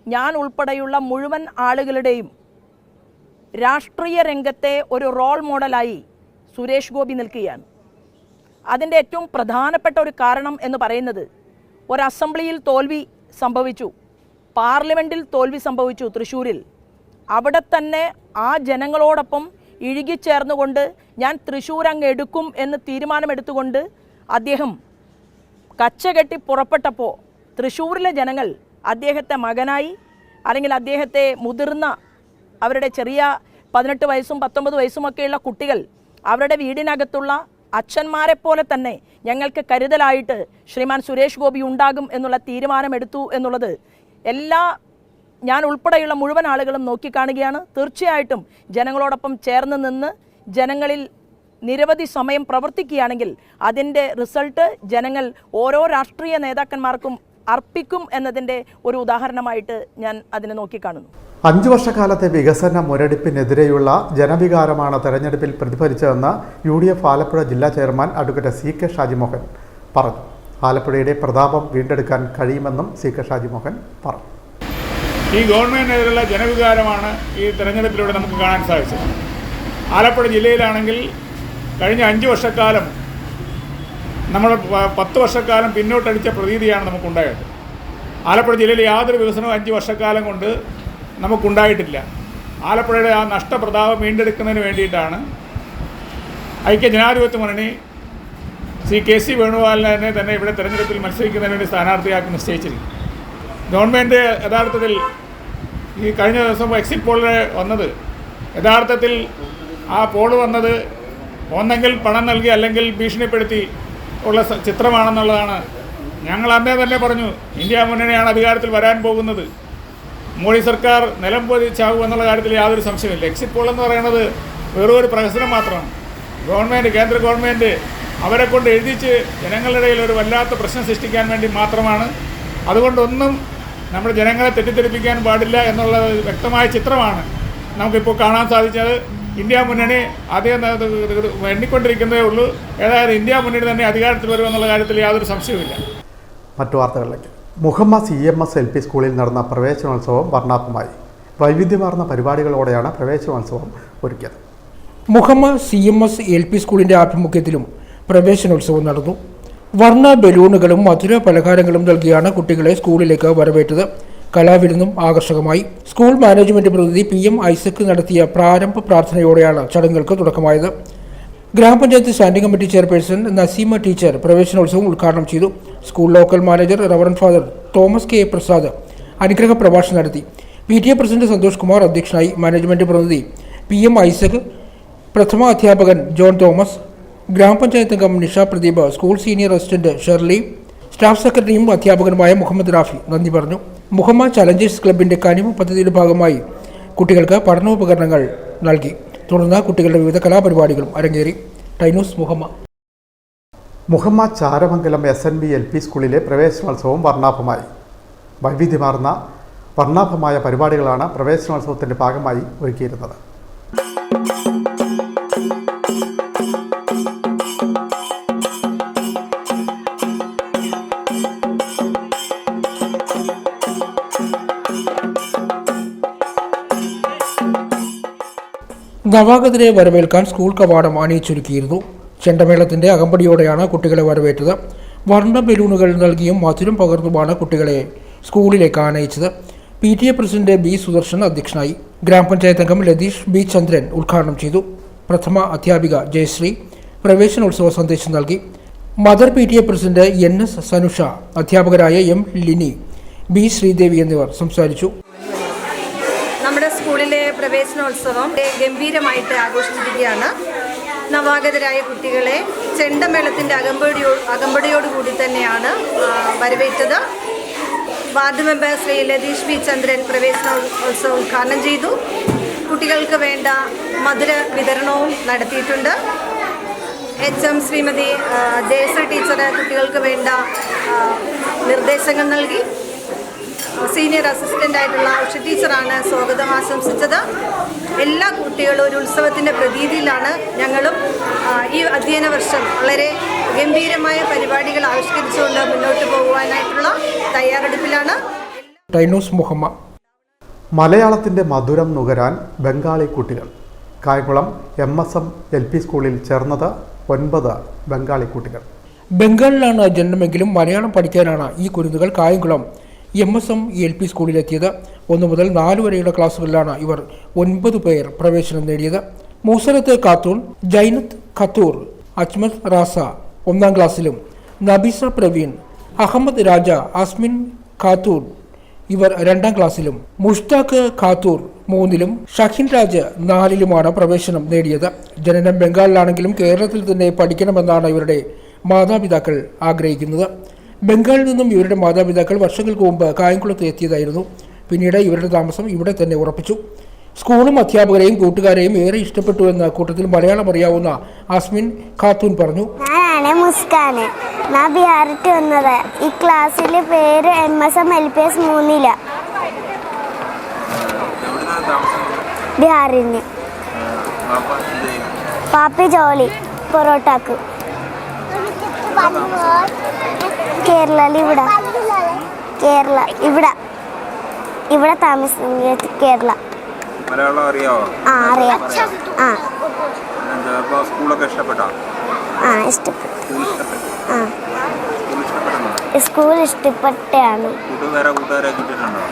ഞാൻ ഉൾപ്പെടെയുള്ള മുഴുവൻ ആളുകളുടെയും രാഷ്ട്രീയ രംഗത്തെ ഒരു റോൾ മോഡലായി സുരേഷ് ഗോപി നിൽക്കുകയാണ്. അതിൻ്റെ ഏറ്റവും പ്രധാനപ്പെട്ട ഒരു കാരണം എന്ന് പറയുന്നത്, ഒരു അസംബ്ലിയിൽ തോൽവി സംഭവിച്ചു, പാർലമെൻറ്റിൽ തോൽവി സംഭവിച്ചു തൃശ്ശൂരിൽ. അവിടെ തന്നെ ആ ജനങ്ങളോടൊപ്പം ഇഴുകിച്ചേർന്നുകൊണ്ട് ഞാൻ തൃശ്ശൂർ അങ്ങ് എടുക്കും എന്ന് തീരുമാനമെടുത്തുകൊണ്ട് അദ്ദേഹം കച്ചകെട്ടി പുറപ്പെട്ടപ്പോൾ തൃശ്ശൂരിലെ ജനങ്ങൾ അദ്ദേഹത്തെ മകനായി, അല്ലെങ്കിൽ അദ്ദേഹത്തെ മുതിർന്ന അവരുടെ ചെറിയ 18 വയസ്സും 19 വയസ്സുമൊക്കെയുള്ള കുട്ടികൾ അവരുടെ വീടിനകത്തുള്ള അച്ഛന്മാരെ പോലെ തന്നെ ഞങ്ങൾക്ക് കരുതലായിട്ട് ശ്രീമാൻ സുരേഷ് ഗോപി ഉണ്ടാകും എന്നുള്ള തീരുമാനമെടുത്തു എന്നുള്ളത് ഞാൻ ഉൾപ്പെടെയുള്ള മുഴുവൻ ആളുകളും നോക്കിക്കാണുകയാണ്. തീർച്ചയായിട്ടും ജനങ്ങളോടൊപ്പം ചേർന്ന് നിന്ന് ജനങ്ങളിൽ നിരവധി സമയം പ്രവർത്തിക്കുകയാണെങ്കിൽ അതിൻ്റെ റിസൾട്ട് ജനങ്ങൾ ഓരോ രാഷ്ട്രീയ നേതാക്കന്മാർക്കും അർപ്പിക്കും എന്നതിൻ്റെ ഒരു ഉദാഹരണമായിട്ട് ഞാൻ അതിനെ നോക്കിക്കാണുന്നു. 5 വർഷക്കാലത്തെ വികസന മുരടിപ്പിനെതിരെയുള്ള ജനവികാരമാണ് തെരഞ്ഞെടുപ്പിൽ പ്രതിഫലിച്ചതെന്ന് UDF ആലപ്പുഴ ജില്ലാ ചെയർമാൻ അഡ്വക്കേറ്റ് CK ഷാജിമോഹൻ പറഞ്ഞു. ആലപ്പുഴയുടെ പ്രതാപം വീണ്ടെടുക്കാൻ കഴിയുമെന്നും CK ഷാജിമോഹൻ പറഞ്ഞു. ഈ ഗവൺമെൻറ്റിനെതിരെയുള്ള ജനവികാരമാണ് ഈ തെരഞ്ഞെടുപ്പിലൂടെ നമുക്ക് കാണാൻ സാധിച്ചത്. ആലപ്പുഴ ജില്ലയിലാണെങ്കിൽ കഴിഞ്ഞ 5 വർഷക്കാലം നമ്മൾ 10 വർഷക്കാലം പിന്നോട്ടടിച്ച പ്രതീതിയാണ് നമുക്കുണ്ടായത്. ആലപ്പുഴ ജില്ലയിൽ യാതൊരു വികസനവും 5 വർഷക്കാലം കൊണ്ട് നമുക്കുണ്ടായിട്ടില്ല. ആലപ്പുഴയുടെ ആ നഷ്ടപ്രതാപം വീണ്ടെടുക്കുന്നതിന് വേണ്ടിയിട്ടാണ് ഐക്യജനാധിപത്യ മുന്നണി KC വേണുഗോപാലിനെ തന്നെ ഇവിടെ തെരഞ്ഞെടുപ്പിൽ മത്സരിക്കുന്നതിന് വേണ്ടി സ്ഥാനാർത്ഥിയാക്കി നിശ്ചയിച്ചിരിക്കുന്നത്. ഗവൺമെൻറ് യഥാർത്ഥത്തിൽ ഈ കഴിഞ്ഞ ദിവസം എക്സിറ്റ് പോളിൽ വന്നത്, യഥാർത്ഥത്തിൽ ആ പോൾ വന്നത് ഒന്നെങ്കിൽ പണം നൽകി അല്ലെങ്കിൽ ഭീഷണിപ്പെടുത്തി ഉള്ള ചിത്രമാണെന്നുള്ളതാണ്. ഞങ്ങൾ അന്നേ തന്നെ പറഞ്ഞു, ഇന്ത്യ മുന്നണിയാണ് അധികാരത്തിൽ വരാൻ പോകുന്നത്, മോഡി സർക്കാർ നിലം പൊതിച്ചാകും എന്നുള്ള കാര്യത്തിൽ യാതൊരു സംശയമില്ല. എക്സിറ്റ് പോൾ എന്ന് പറയുന്നത് വെറും ഒരു പ്രഹസനം മാത്രമാണ്. കേന്ദ്ര ഗവൺമെൻറ് അവരെ കൊണ്ട് എഴുതിച്ച് ജനങ്ങളുടെ ഇടയിൽ ഒരു വല്ലാത്ത പ്രശ്നം സൃഷ്ടിക്കാൻ വേണ്ടി മാത്രമാണ്. അതുകൊണ്ടൊന്നും നമ്മുടെ ജനങ്ങളെ തെറ്റിദ്ധരിപ്പിക്കാൻ പാടില്ല എന്നുള്ള വ്യക്തമായ ചിത്രമാണ് നമുക്കിപ്പോൾ കാണാൻ സാധിച്ചത്. ഇന്ത്യ മുന്നണി ആദ്യം എണ്ണിക്കൊണ്ടിരിക്കുന്നതേ ഉള്ളൂ. ഏതായാലും ഇന്ത്യ മുന്നണി തന്നെ അധികാരത്തിൽ വരുമെന്നുള്ള കാര്യത്തിൽ യാതൊരു സംശയവുമില്ല. മറ്റു വാർത്തകളിലേക്ക്. മുഹമ്മ CMS LP സ്കൂളിൽ നടന്ന പ്രവേശനോത്സവം വർണ്ണാഭമായി. വൈവിധ്യമാർന്ന പരിപാടികളോടെയാണ് പ്രവേശനോത്സവം ഒരുക്കിയത്. മുഹമ്മ CMS LP സ്കൂളിൻ്റെ ആഭിമുഖ്യത്തിലും പ്രവേശനോത്സവം നടന്നു. വർണ്ണ ബലൂണുകളും മധുര പലഹാരങ്ങളും നൽകിയാണ് കുട്ടികളെ സ്കൂളിലേക്ക് വരവേറ്റത്. കലാവിരുന്നും ആകർഷകമായി. സ്കൂൾ മാനേജ്മെന്റ് പ്രതിനിധി PM ഐസക് നടത്തിയ പ്രാരംഭ പ്രാർത്ഥനയോടെയാണ് ചടങ്ങുകൾക്ക് തുടക്കമായത്. ഗ്രാമപഞ്ചായത്ത് standing committee chairperson Naseema teacher പ്രവേശനോത്സവം ഉദ്ഘാടനം ചെയ്തു. School local manager reverend father Thomas K. Prasad അനുഗ്രഹ പ്രഭാഷണം നടത്തി. PTA പ്രസിഡന്റ് സന്തോഷ് കുമാർ അധ്യക്ഷനായി. മാനേജ്മെന്റ് പ്രതിനിധി PM ഐസക്, പ്രഥമ അധ്യാപകൻ ജോൺ തോമസ്, ഗ്രാമപഞ്ചായത്ത് അംഗം Nisha Pradeep, school senior assistant Shirley, staff സെക്രട്ടറിയും അധ്യാപകനുമായ മുഹമ്മദ് റാഫി നന്ദി പറഞ്ഞു. മുഹമ്മ ചലഞ്ചേഴ്സ് ക്ലബിന്റെ കനിവ് പദ്ധതിയുടെ ഭാഗമായി കുട്ടികൾക്ക് പഠനോപകരണങ്ങൾ നൽകി. തുടർന്ന് കുട്ടികളുടെ വിവിധ കലാപരിപാടികളും അരങ്ങേറി. ടൈനൂസ് മുഹമ്മ. മുഹമ്മ ചാരമംഗലം SNB LP സ്കൂളിലെ പ്രവേശനോത്സവം വർണ്ണാഭമായി. വർണ്ണാഭമായ പരിപാടികളാണ് പ്രവേശനോത്സവത്തിൻ്റെ ഭാഗമായി ഒരുക്കിയിരുന്നത്. നവാഗതരെ വരവേൽക്കാൻ സ്കൂൾ കവാടം അണിയിച്ചൊരുക്കിയിരുന്നു. ചെണ്ടമേളത്തിന്റെ അകമ്പടിയോടെയാണ് കുട്ടികളെ വരവേറ്റത്. വർണ്ണ ബലൂണുകൾ നൽകിയും മധുരം പകർന്നുമാണ് കുട്ടികളെ സ്കൂളിലേക്ക് ആനയിച്ചത്. PTA president B. സുദർശൻ അധ്യക്ഷനായി. ഗ്രാമപഞ്ചായത്ത് അംഗം ലതീഷ് B. ചന്ദ്രൻ ഉദ്ഘാടനം ചെയ്തു. പ്രഥമ അധ്യാപിക ജയശ്രീ പ്രവേശനോത്സവ സന്ദേശം നൽകി. Mother PTA president NS Sanusha, അധ്യാപകരായ M. ലിനി, B. ശ്രീദേവി എന്നിവർ സംസാരിച്ചു. നമ്മുടെ സ്കൂളിലെ പ്രവേശനോത്സവം ഗംഭീരമായിട്ട് ആഘോഷിച്ചിരിക്കുകയാണ്. നവാഗതരായ കുട്ടികളെ ചെണ്ടമേളത്തിൻ്റെ അകമ്പടിയോടുകൂടി തന്നെയാണ് വരവേറ്റത്. Ward member Shri Latheesh B. ചന്ദ്രൻ പ്രവേശനോത്സവം ഉദ്ഘാടനം ചെയ്തു. കുട്ടികൾക്ക് വേണ്ട മധുര വിതരണവും നടത്തിയിട്ടുണ്ട്. HM ശ്രീമതി ജയശ്രീ ടീച്ചർ കുട്ടികൾക്ക് വേണ്ട നിർദ്ദേശങ്ങൾ നൽകി. സീനിയർ അസിസ്റ്റൻ്റ് ആയിട്ടുള്ള ഉഷ ടീച്ചറാണ് സ്വാഗതം ആശംസിച്ചത്. എല്ലാ കുട്ടികളും ഒരു ഉത്സവത്തിൻ്റെ പ്രതീതിയിലാണ്. ഞങ്ങളും ഈ അധ്യയന വർഷം വളരെ ഗംഭീരമായ പരിപാടികൾ ആവിഷ്കരിച്ചുകൊണ്ട് മുന്നോട്ട് പോകുവാനായിട്ടുള്ള തയ്യാറെടുപ്പിലാണ്. ടൈനൂസ് മുഹമ്മ. മലയാളത്തിൻ്റെ മധുരം നുകരാൻ ബംഗാളി കുട്ടികൾ. കായംകുളം MSM LP സ്കൂളിൽ ചേർന്നത് 9 ബംഗാളി കുട്ടികൾ. ബംഗാളിലാണ് ജന്മമെങ്കിലും മലയാളം പഠിക്കാനാണ് ഈ കുരുന്നുകൾ കായംകുളം MSM LP സ്കൂളിലെത്തിയത്. 1 മുതൽ 4 വരെയുള്ള ക്ലാസ്സുകളിലാണ് ഇവർ 9 പേർ പ്രവേശനം നേടിയത്. മൂസറത്ത് ഖാത്തൂൺ, ജൈനത്ത് ഖത്തൂർ, അജ്മത് റാസ 1-ാം ക്ലാസ്സിലും, നബീസ പ്രവീൺ, അഹമ്മദ് രാജ, അസ്മിൻ ഖാത്തൂർ ഇവർ 2-ാം ക്ലാസ്സിലും, മുഷ്താഖ് ഖാത്തൂർ 3-ലും, ഷഹിൻ രാജ് 4-ലുമാണ് പ്രവേശനം നേടിയത്. ജനനം ബംഗാളിലാണെങ്കിലും കേരളത്തിൽ തന്നെ പഠിക്കണമെന്നാണ് ഇവരുടെ മാതാപിതാക്കൾ ആഗ്രഹിക്കുന്നത്. ബംഗാളിൽ നിന്നും ഇവരുടെ മാതാപിതാക്കൾ വർഷങ്ങൾക്ക് മുമ്പ് കായംകുളത്ത് എത്തിയതായിരുന്നു. പിന്നീട് ഇവരുടെ താമസം ഇവിടെ തന്നെ ഉറപ്പിച്ചു. സ്കൂളും അധ്യാപകരെയും കൂട്ടുകാരെയും ഏറെ ഇഷ്ടപ്പെട്ടുവെന്ന് കൂട്ടത്തിൽ മലയാളം അറിയാവുന്ന അസ്മിൻ ഖാത്തൂൻ പറഞ്ഞു. ഞാനാണ് മുസ്കാന്. ഞാൻ ബിഹാറിട്ട് വന്നത്. ഈ ക്ലാസ്സിലെ പേര് MSM LPS 3-ല. ബിഹാറിന്. പാപ്പി ജോലി പൊറോട്ടാക്ക്. കേരളയിൽ ഇവിടെ താമസിക്കുന്നത് കേരള. മലയാളം അറിയാവോ? അറിയാം. സ്കൂളൊക്കെ ഇഷ്ടപ്പെട്ടോ? ഇഷ്ടപ്പെട്ടു. സ്കൂൾ ഇഷ്ടപ്പെട്ടാണ്. കൂട്ടുകാരെ കിട്ടിയിട്ടുണ്ടോ?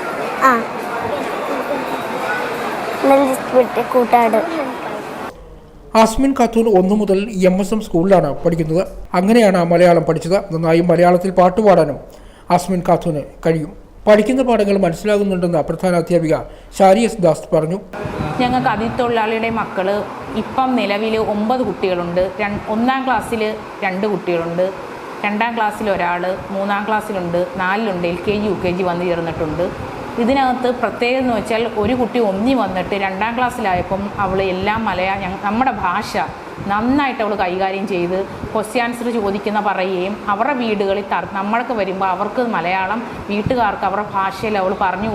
കൂട്ടാട്. അസ്മിൻ ഖാത്തൂൻ 1 മുതൽ MSM സ്കൂളിലാണ് പഠിക്കുന്നത്. അങ്ങനെയാണ് മലയാളം പഠിച്ചത്. നന്നായി മലയാളത്തിൽ പാട്ടുപാടാനും അസ്മിൻ ഖാത്തൂന് കഴിയും. പഠിക്കുന്ന പാഠങ്ങൾ മനസ്സിലാകുന്നുണ്ടെന്ന് പ്രധാന അധ്യാപിക ഷാരി S. ദാസ് പറഞ്ഞു. ഞങ്ങൾക്ക് അതിഥിത്തൊഴിലാളിയുടെ മക്കൾ ഇപ്പം നിലവിൽ 9 കുട്ടികളുണ്ട്. 1-ാം ക്ലാസ്സിൽ 2 കുട്ടികളുണ്ട്, 2-ാം ക്ലാസ്സിൽ ഒരാൾ, 3-ാം ക്ലാസ്സിലുണ്ട്, 4-ലുണ്ട്, LKG UKG വന്ന് ചേർന്നിട്ടുണ്ട്. ഇതിനകത്ത് പ്രത്യേകത എന്ന് വെച്ചാൽ ഒരു കുട്ടി ഒന്നി വന്നിട്ട് 2-ാം ക്ലാസ്സിലായപ്പം അവൾ എല്ലാം നമ്മുടെ ഭാഷ നന്നായിട്ട് അവൾ കൈകാര്യം ചെയ്ത് ക്വസ്റ്റ്യൻ ആൻസർ ചോദിക്കുന്ന പറയുകയും അവരുടെ വീടുകളിൽ നമ്മൾക്ക് വരുമ്പോൾ അവർക്ക് മലയാളം വീട്ടുകാർക്ക് അവരുടെ ഭാഷയിൽ അവൾ പറഞ്ഞു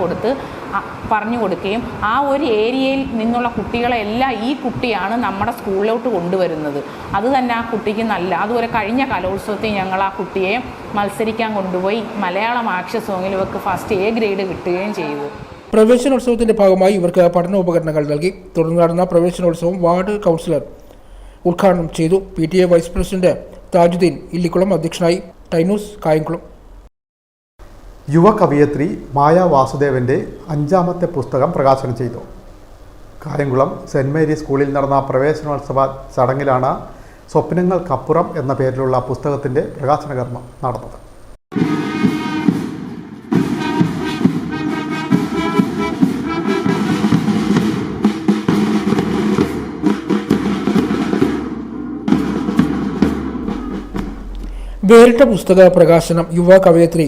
കൊടുക്കുകയും ആ ഒരു ഏരിയയിൽ നിന്നുള്ള കുട്ടികളെ എല്ലാം ഈ കുട്ടിയാണ് നമ്മുടെ സ്കൂളിലോട്ട് കൊണ്ടുവരുന്നത്. അത് തന്നെ ആ കുട്ടിക്ക് അതുപോലെ കഴിഞ്ഞ കലോത്സവത്തിൽ ഞങ്ങൾ ആ കുട്ടിയെ മത്സരിക്കാൻ കൊണ്ടുപോയി മലയാളം ആക്ഷൻ സോങ്ങിൽ ഇവർക്ക് ഫസ്റ്റ് A ഗ്രേഡ് കിട്ടുകയും ചെയ്തു. പ്രവേശനോത്സവത്തിന്റെ ഭാഗമായി ഇവർക്ക് പഠനോപകരണങ്ങൾ നൽകി. തുടർന്ന് നടന്ന പ്രവേശനോത്സവം വാർഡ് കൗൺസിലർ ഉദ്ഘാടനം ചെയ്തു. PTA vice president Tajuddin Illikkulam അധ്യക്ഷനായി. ടൈനൂസ് കായംകുളം. യുവ കവയിത്രി മായ വാസുദേവൻ്റെ 5ാമത്തെ പുസ്തകം പ്രകാശനം ചെയ്തു. കായംകുളം സെൻറ് മേരി സ്കൂളിൽ നടന്ന പ്രവേശനോത്സവ ചടങ്ങിലാണ് സ്വപ്നങ്ങൾക്കപ്പുറം എന്ന പേരിലുള്ള പുസ്തകത്തിൻ്റെ പ്രകാശന കർമ്മം നടന്നത്. വേറിട്ട പുസ്തക പ്രകാശനം യുവ കവയിത്രി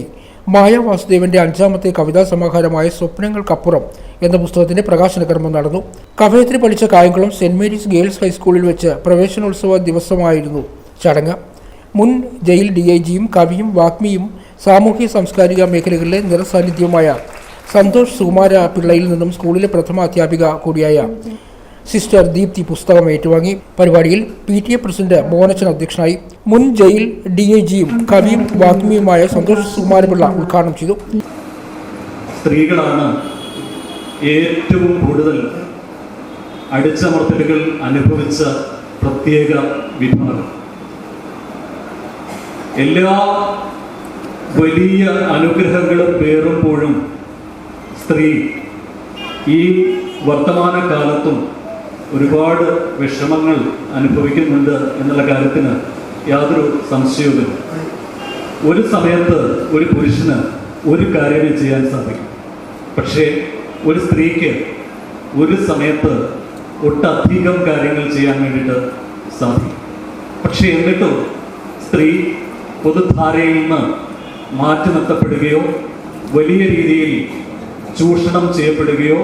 മായ വാസുദേവന്റെ 5ാമത്തെ കവിതാ സമാഹാരമായ സ്വപ്നങ്ങൾക്കപ്പുറം എന്ന പുസ്തകത്തിന്റെ പ്രകാശന കർമ്മം നടന്നു. കവയിത്രി പഠിച്ച കായംകുളം സെന്റ് മേരീസ് ഗേൾസ് ഹൈസ്കൂളിൽ വെച്ച് പ്രവേശനോത്സവ ദിവസമായിരുന്നു ചടങ്ങ്. മുൻ ജയിൽ DIGയും കവിയും വാഗ്മിയും സാമൂഹ്യ സാംസ്കാരിക മേഖലകളിലെ നിറസാന്നിധ്യവുമായ സന്തോഷ് സുകുമാര പിള്ളയിൽ നിന്നും സ്കൂളിലെ പ്രഥമ അധ്യാപിക കൂടിയായ സിസ്റ്റർ ദീപ്തി പുസ്തകം ഏറ്റുവാങ്ങി. പരിപാടിയിൽ PTA പ്രസിഡന്റ് മോഹനച്ചൻ അധ്യക്ഷനായി. മുൻ ജയിൽ DIGയും കവിയും വാഗ്മിയുമായ സന്തോഷ് സുകുമാരപിള്ള ഉദ്ഘാടനം ചെയ്തു. സ്ത്രീകളാണ് ഏറ്റവും കൂടുതൽ അടിച്ചമർത്തലുകൾ അനുഭവിച്ച പ്രത്യേക വിഭാഗം. എല്ലാ വലിയ അനുഗ്രഹങ്ങളും പേറുമ്പോഴും സ്ത്രീ ഈ വർത്തമാനകാലത്തും ഒരുപാട് വിഷമങ്ങൾ അനുഭവിക്കുന്നുണ്ട് എന്നുള്ള കാര്യത്തിന് യാതൊരു സംശയവുമില്ല. ഒരു സമയത്ത് ഒരു പുരുഷന് ഒരു കാര്യമേ ചെയ്യാൻ സാധിക്കും. പക്ഷേ ഒരു സ്ത്രീക്ക് ഒരു സമയത്ത് ഒട്ടധികം കാര്യങ്ങൾ ചെയ്യാൻ വേണ്ടിയിട്ട് സാധിക്കും. പക്ഷേ എന്നിട്ടും സ്ത്രീ പൊതുധാരയിൽ നിന്ന് മാറ്റി നിർത്തപ്പെടുകയോ വലിയ രീതിയിൽ ചൂഷണം ചെയ്യപ്പെടുകയോ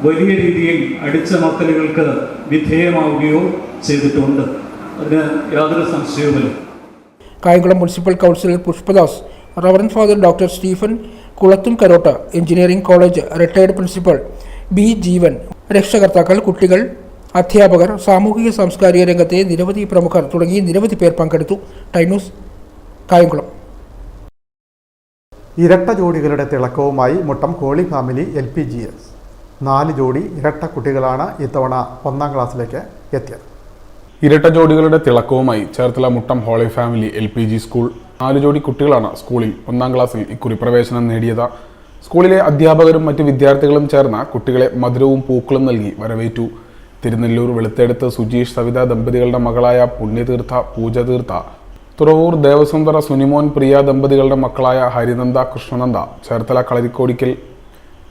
വലിയ രീതിയിൽ അടിച്ചമർത്തലുകൾക്ക് വിധേയമാവുകയോ ചെയ്തിട്ടുണ്ട്. അതിന് യാതൊരു സംശയവുമില്ല. Kayamkulam municipal councillor Pushpadas, reverend father doctor Stephen Kulathum Karotta, engineering college retired principal B Jeevan, രക്ഷകർത്താക്കൾ, കുട്ടികൾ, അധ്യാപകർ, സാമൂഹിക സാംസ്കാരിക രംഗത്തെ നിരവധി പ്രമുഖർ തുടങ്ങി നിരവധി പേർ പങ്കെടുത്തു. ടൈനൂസ് കായംകുളം. ഇരട്ട ജോഡികളുടെ തിളക്കവുമായി മുട്ടം ഹോളി ഫാമിലി LPGS 4 ജോഡി ഇരട്ട കുട്ടികളാണ് ഇത്തവണ 1ാം ക്ലാസ്സിലേക്ക് എത്തിയത്. ഇരട്ട ജോഡികളുടെ തിളക്കവുമായി Cherthala Muttam holy family LPG school 4 ജോഡി കുട്ടികളാണ് സ്കൂളിൽ 1ാം ക്ലാസ്സിൽ ഇക്കുറി പ്രവേശനം നേടിയത്. സ്കൂളിലെ അധ്യാപകരും മറ്റ് വിദ്യാർത്ഥികളും ചേർന്ന കുട്ടികളെ മധുരവും പൂക്കളും നൽകി വരവേറ്റു. തിരുനെല്ലൂർ വെളുത്തെടുത്ത് സുജീഷ് സവിത ദമ്പതികളുടെ മകളായ പുണ്യതീർത്ഥ പൂജതീർത്ഥ, തുറവൂർ ദേവസുന്ദര സുനിമോൻ പ്രിയ ദമ്പതികളുടെ മക്കളായ ഹരിനന്ദ കൃഷ്ണനന്ദ, ചേർത്തല കളരിക്കോടിക്കൽ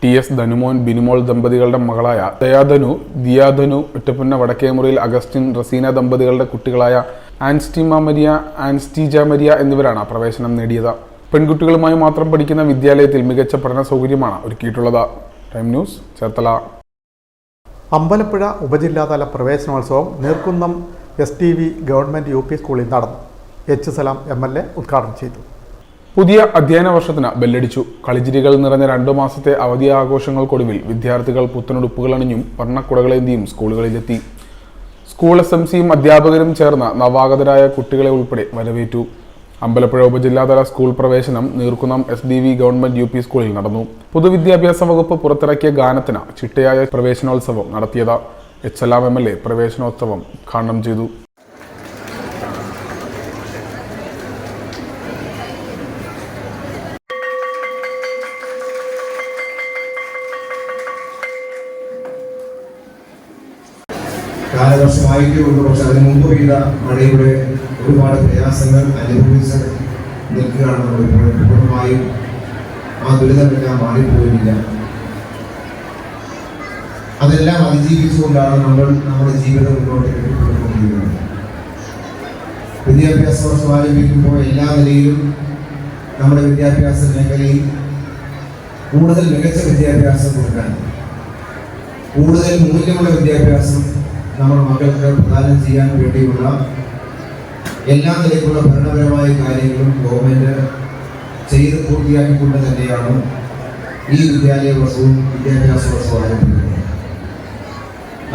TS ധനുമോൻ ബിനുമോൾ ദമ്പതികളുടെ മകളായ ദയാധനു ദിയാധനു, ഒറ്റപ്പുന്ന വടക്കേമുറിയിൽ അഗസ്റ്റിൻ റസീന ദമ്പതികളുടെ കുട്ടികളായ ആൻസ്റ്റീജ മരിയ എന്നിവരാണ് പ്രവേശനം നേടിയത്. പെൺകുട്ടികളുമായി മാത്രം പഠിക്കുന്ന വിദ്യാലയത്തിൽ മികച്ച പഠന സൗകര്യമാണ് ഒരുക്കിയിട്ടുള്ളത്. Time news Cherthala. അമ്പലപ്പുഴ ഉപജില്ലാതല പ്രവേശനോത്സവം നീർക്കുന്നം STV ഗവൺമെൻറ് UP സ്കൂളിൽ നടന്നു. H സലാം MLA ഉദ്ഘാടനം ചെയ്തു. പുതിയ അധ്യയന വർഷത്തിന് ബെല്ലടിച്ചു. കളിച്ചിരികൾ നിറഞ്ഞ 2 മാസത്തെ അവധി ആഘോഷങ്ങൾക്കൊടുവിൽ വിദ്യാർത്ഥികൾ പുത്തനുടുപ്പുകൾ അണിഞ്ഞും വർണ്ണക്കുടകളേന്തിയും സ്കൂളുകളിലെത്തി. സ്കൂൾ SMCയും അധ്യാപകരും ചേർന്ന് നവാഗതരായ കുട്ടികളെ ഉൾപ്പെടെ വരവേറ്റു. അമ്പലപ്പുഴ ഉപജില്ലാതല സ്കൂൾ പ്രവേശനം നീർക്കുന്നം SDV ഗവൺമെന്റ് UP സ്കൂളിൽ നടന്നു. പൊതുവിദ്യാഭ്യാസ വകുപ്പ് പുറത്തിറക്കിയ ഗാനത്തിന് ചിട്ടയായ പ്രവേശനോത്സവം നടത്തിയത്. H സലാം MLA പ്രവേശനോത്സവം ഉദ്ഘാടനം ചെയ്തു. കാലവർഷമായിട്ടേ ഉള്ളൂ. പക്ഷെ അതിന് മുമ്പ് പെയ്ത മഴയുടെ ഒരുപാട് പ്രയാസങ്ങൾ അനുഭവിച്ച് നിൽക്കുകയാണ് നമ്മളിപ്പോൾ. പൂർണ്ണമായും ആ ദുരിതമെല്ലാം മാറിപ്പോയില്ല. അതെല്ലാം അതിജീവിച്ചുകൊണ്ടാണ് നമ്മൾ നമ്മുടെ ജീവിതം മുന്നോട്ട് കൊണ്ടുപോകുന്നത്. വിദ്യാഭ്യാസ വർഷം ആരംഭിക്കുമ്പോൾ എല്ലാ നിലയിലും നമ്മുടെ വിദ്യാഭ്യാസ മേഖലയിൽ കൂടുതൽ മികച്ച വിദ്യാഭ്യാസം കൊടുക്കാൻ, കൂടുതൽ മൂല്യമുള്ള വിദ്യാഭ്യാസം നമ്മുടെ മക്കൾക്ക് പ്രദാനം ചെയ്യാൻ വേണ്ടിയുള്ള എല്ലാ നിലയ്ക്കുള്ള ഭരണപരമായ കാര്യങ്ങളും ഗവൺമെൻറ് ചെയ്ത് പൂർത്തിയാക്കിക്കൊണ്ട് തന്നെയാണ് ഈ വിദ്യാലയ വർഷവും വിദ്യാഭ്യാസ വർഷവും ആരംഭിക്കുന്നത്.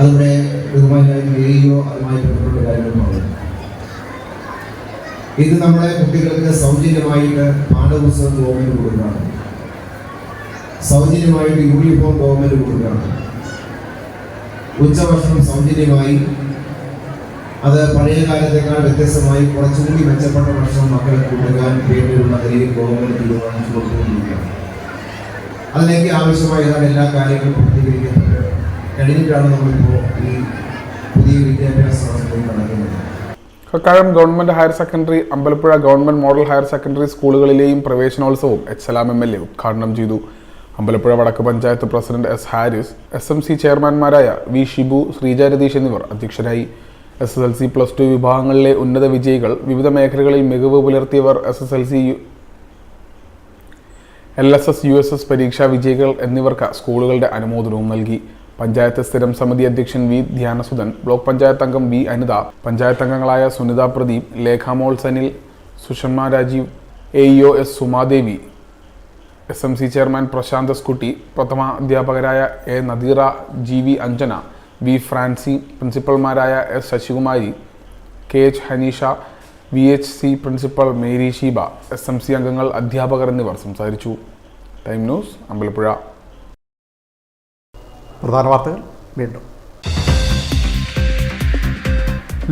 അതിവിടെ ബഹുമാനിയോ അതുമായി ബന്ധപ്പെട്ട കാര്യങ്ങൾ പറഞ്ഞു. ഇത് നമ്മുടെ കുട്ടികൾക്ക് സൗജന്യമായിട്ട് പാഠപുസ്തകം ഗവൺമെൻറ് കൊടുക്കുകയാണ്, സൗജന്യമായിട്ട് യൂണിഫോം ഗവൺമെൻറ് കൊടുക്കുകയാണ്, ഉച്ചഭക്ഷണം സൗജന്യമായി. അത് പഴയ കാലത്തേക്കാൾ വ്യത്യസ്തമായി കുറച്ചുകൂടി മെച്ചപ്പെട്ട ഭക്ഷണം മക്കളെ കൊടുക്കാൻ വേണ്ടിയുള്ള നിലയിൽ ഗവൺമെൻറ് തീരുമാനിച്ചു കൊടുത്തുകൊണ്ടിരിക്കുകയാണ്. അതിലേക്ക് ആവശ്യമായ എല്ലാ കാര്യങ്ങളും പൂർത്തീകരിക്കപ്പെട്ട് കഴിഞ്ഞിട്ടാണ് നമ്മളിപ്പോൾ ഈ പുതിയ വിദ്യാഭ്യാസ സംസ്ഥയിൽ നടക്കുന്നത്. Kakkazham government higher secondary, Ambalappuzha government model higher secondary സ്കൂളുകളിലെയും പ്രവേശനോത്സവം എച്ച് സലാം MLA ഉദ്ഘാടനം ചെയ്തു. അമ്പലപ്പുഴ വടക്ക് panchayat president S Haris, SMC ചെയർമാൻമാരായ V ഷിബു, ശ്രീജ രതീഷ് എന്നിവർ അധ്യക്ഷരായി. SSLC +2 വിഭാഗങ്ങളിലെ ഉന്നത വിജയികൾ, വിവിധ മേഖലകളിൽ മികവ് പുലർത്തിയവർ, SSLC LSS USS പരീക്ഷാ വിജയികൾ എന്നിവർക്ക് സ്കൂളുകളുടെ അനുമോദനവും നൽകി. പഞ്ചായത്ത് സ്ഥിരം സമിതി അധ്യക്ഷൻ V ധ്യാനസുധൻ, ബ്ലോക്ക് പഞ്ചായത്ത് അംഗം B അനിത, പഞ്ചായത്ത് അംഗങ്ങളായ Sunitha Pradeep, Lekhamol Sanil, Sushama Rajeev, AEO S Sumadevi, SMC chairman Prasanth S Kutty, പ്രഥമ അധ്യാപകരായ A Nadeera, GV Anjana, V Francy, പ്രിൻസിപ്പൽമാരായ S Sasikumari, KH Haneesha, VHC principal Mary Sheeba, SMC അംഗങ്ങൾ, അധ്യാപകർ എന്നിവർ സംസാരിച്ചു. Time news, Ambalappuzha. പ്രധാന വാർത്തകൾ വീണ്ടും.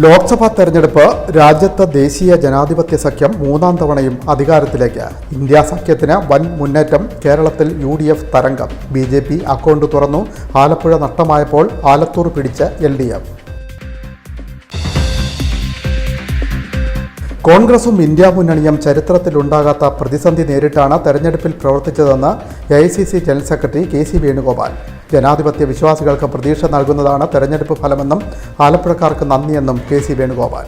ലോക്സഭാ തെരഞ്ഞെടുപ്പ്, രാജ്യത്ത് ദേശീയ ജനാധിപത്യ സഖ്യം 3ാം തവണയും അധികാരത്തിലേക്ക്. ഇന്ത്യ സഖ്യത്തിന് വൻ മുന്നേറ്റം. കേരളത്തിൽ UDF തരംഗം. BJP അക്കൗണ്ട് തുറന്നു. ആലപ്പുഴ നഷ്ടമായപ്പോൾ ആലത്തൂർ പിടിച്ച് LDF. കോൺഗ്രസും ഇന്ത്യ മുന്നണിയും ചരിത്രത്തിലുണ്ടാകാത്ത പ്രതിസന്ധി നേരിട്ടാണ് തെരഞ്ഞെടുപ്പിൽ പ്രവർത്തിച്ചതെന്ന് AICC general secretary KC Venugopal. ജനാധിപത്യ വിശ്വാസികൾക്ക് പ്രതീക്ഷ നൽകുന്നതാണ് തെരഞ്ഞെടുപ്പ് ഫലമെന്നും ആലപ്പുഴക്കാർക്ക് നന്ദിയെന്നും KC വേണുഗോപാൽ.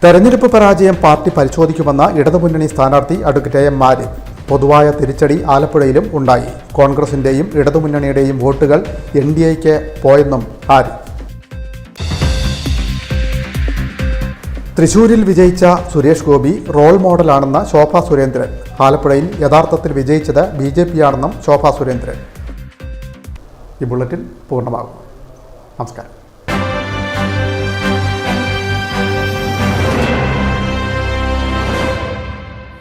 തെരഞ്ഞെടുപ്പ് പരാജയം പാർട്ടി പരിശോധിക്കുമെന്ന ഇടതുമുന്നണി സ്ഥാനാർത്ഥി അഡ്വക്കേറ്റ് AM മാരിൻ. പൊതുവായ തിരിച്ചടി ആലപ്പുഴയിലും ഉണ്ടായി. കോൺഗ്രസിൻ്റെയും ഇടതുമുന്നണിയുടെയും വോട്ടുകൾ NDAയ്ക്ക് പോയെന്നും ആരിൻ. തൃശൂരിൽ വിജയിച്ച സുരേഷ് ഗോപി റോൾ മോഡലാണെന്ന് ശോഭാ സുരേന്ദ്രൻ. ആലപ്പുഴയിൽ യഥാർത്ഥത്തിൽ വിജയിച്ചത് BJP ആണെന്നും ശോഭാ സുരേന്ദ്രൻ. ഈ ബുള്ളറ്റിൻ പൂർണ്ണമാകുന്നു. നമസ്കാരം.